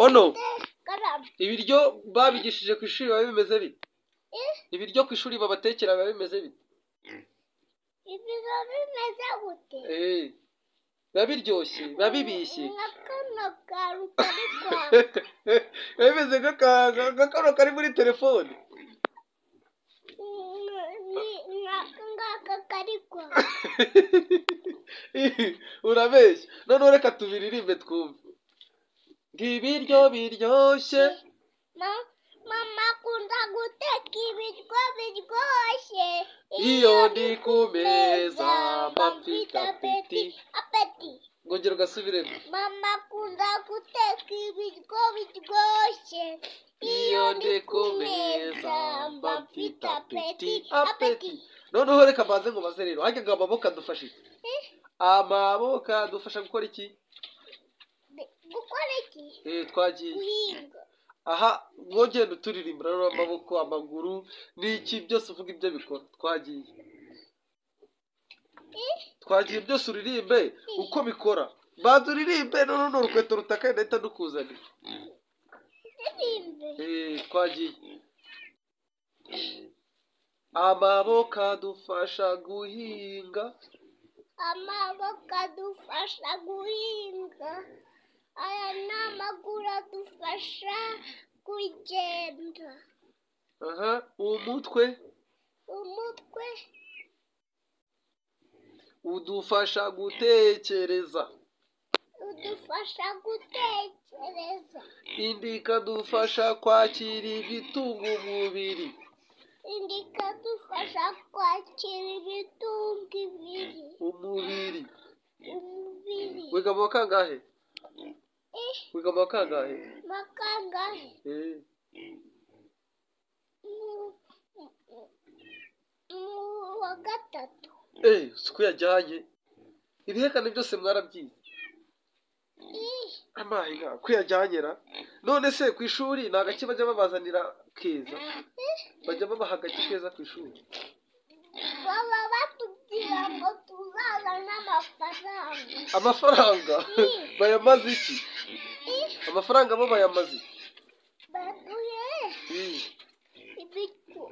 ono ibiryo babigishije ku ishuri biba bimeze bite? Ibiryo ku ishuri babatekera biba bimeze bite? Ibiryo bimeze gute? biba biryoshye biba bibishye nk'akano kantu kari kwaka bimeze nk'akano kari muri telefone nk'aka ngaka kari kwaka urabeshya noneho reka tubiririmbe twumve ng'ibiryo biryoshye mama akunda guteka ibiryo biryoshye iyo ndi ku meza mba mfite apeti ngongera ugasubiremo mama akunda guteka ibiryo biryoshye iyo ndi ku meza mba mfite apeti noneho reka mbanze ngo baze rero hajya ngo amaboko adufashe iki? Amaboko adufasha gukora iki? Twagiye guhinga. aha mwongenda uturirimbira rero amaboko amaguru n'iki byose uvuga ibyo bikora twagiye byose uririmbe uko bikora banza uririmbe none urukweto rutakaye ndahita dukuzanira twagiye amaboko adufasha guhinga aya ni amaguru adufasha kugenda umutwe udufasha gutekereza indi ikadufasha kwakira ibitunga umubiri wiga mu wa kangahe? wa gatatu. Suku yajyanye ibihekane byose mwarabyize amahinga kuyajyanye ra none se ku ishuri nta gake bajya babazanira keza bajya babaha agake keza ku ishuri baba batubwira ngo tuzazane amafaranga bayamaze iki? Amafaranga bo bayamaze iki? baduhe ibiryo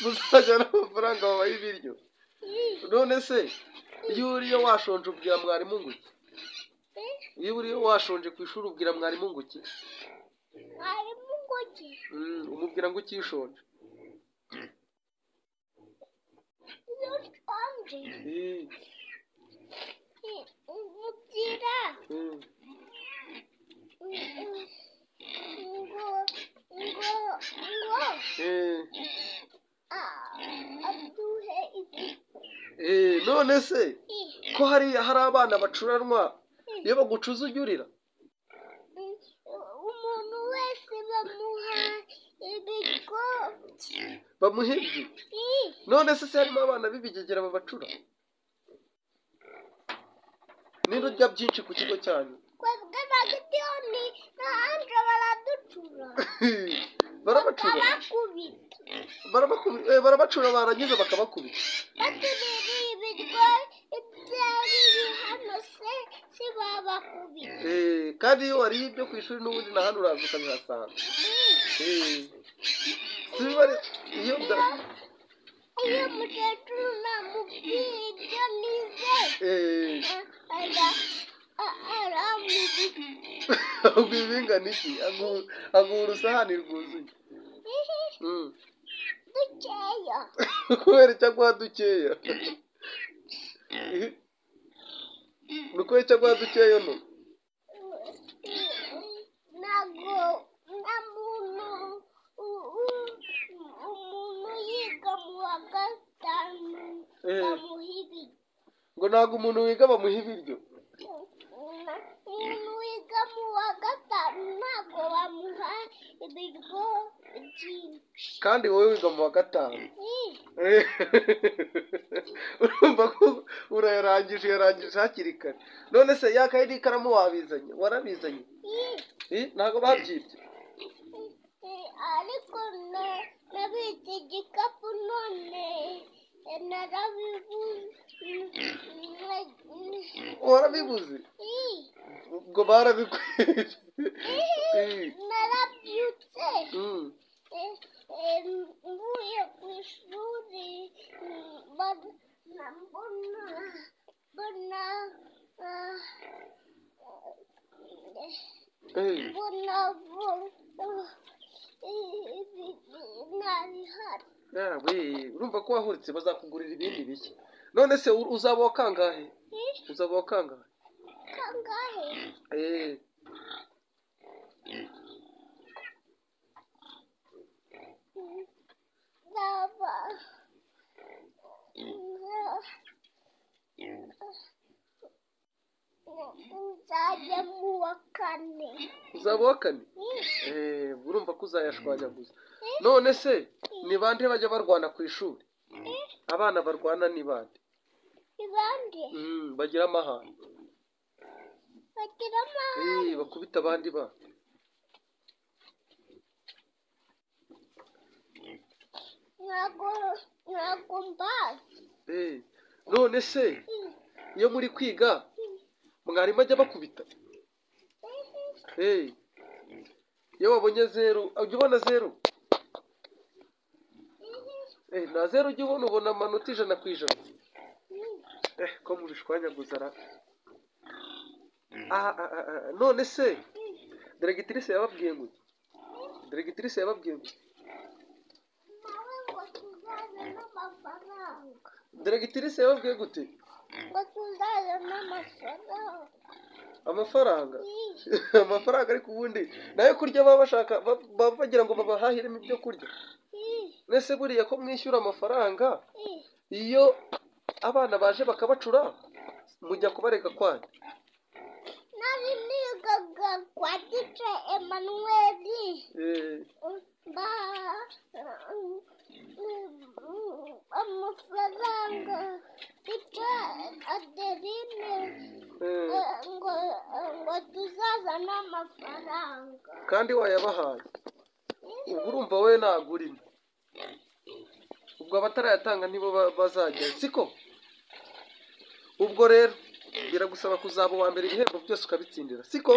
muzajyana amafaranga babaha ibiryo none se iyo uriyo washonje ubwira mwarimu ngo iki? Iyo uriyo washonje ku ishuri ubwira mwarimu ngo iki? Umubwira ngo iki ushonje? umubwira ngo aduhe ibiryo none se ko hari abana bacuranwa iyo bagucuza ujya urira? umuntu wese bamuha ibiryo bamuha ibyo none se harimo abana b'ibigegera babacura? niba urya byinshi ku kigo cyanyu twebwe na gidiyoni na anje baraducura barabacura barangiza bakabakubita batuririye ibiryo ibyari hano si babakubita kandi iyo wariye ibyo ku ishuri n'ubundi na hano uraza ukabihasanga iyo mukecuru namubwiye ibyo nize aguha ibingana iki? aguha urusahani rwuzuye dukeya kubera icyo aguha dukeya ni ukubera icyo aguha dukeya no ntabwo umuntu yiga mu wa gatanu bamuha ibiryo ngo ntabwo umuntu wiga bamuha ibiryo umuntu wiga mu wa gatanu ntabwo bamuha ibiryo byinshi kandi wowe wiga mu wa gatanu urumva ko yarangije hakiri kare none se yakaye n'ikaramu wabizanye warabizanye ntabwo babyibye ariko nabitse igikapu none warabibuze ubwo barabikwiye. narabyutse mvuye ku ishuri mbona yawe urumva ko wahuritse bazakugurira ibindi bishya. None se uzaba wa kangahe? Uzaba wa kangahe? nzajya mu wa kane. Uzaba wa kane? Urumva ko uzayashwanyaguza. None se ni bande bajya barwana ku ishuri? Abana barwana ni bande? Bagira amahane. Bakubita abandi bana. ntabwo mbazi. None se iyo muri kwiga mwarimu ajya bakubita? Iyo wabonye zeru ujya ubona zeru? Nta zeru ujya ubona amanota 100%. Ko mubishwanyaguza ra. None se Diregitirise yababwiye ngo Diregitirise yababwiye ngo Diregitirise yababwiye gute? Amafaranga? Amafaranga ariko ubundi nayo kurya baba bashaka bagira ngo babahahiremo ibyo kurya. Nese buriya ko mwishyura amafaranga iyo abana baje bakabacura mujya kubareka kwandi? nari nigaga kwa Tice Emmanuel. Amafaranga Tice Adeline ngo tuzazana amafaranga kandi wayabahaye. Ubwo urumva we ntabwo urimo. Ubwo abatarayatanga nibo bazajya siko? Ubwo rero biragusaba kuzaba uwa mbere ibihembo byose ukabitsindira siko?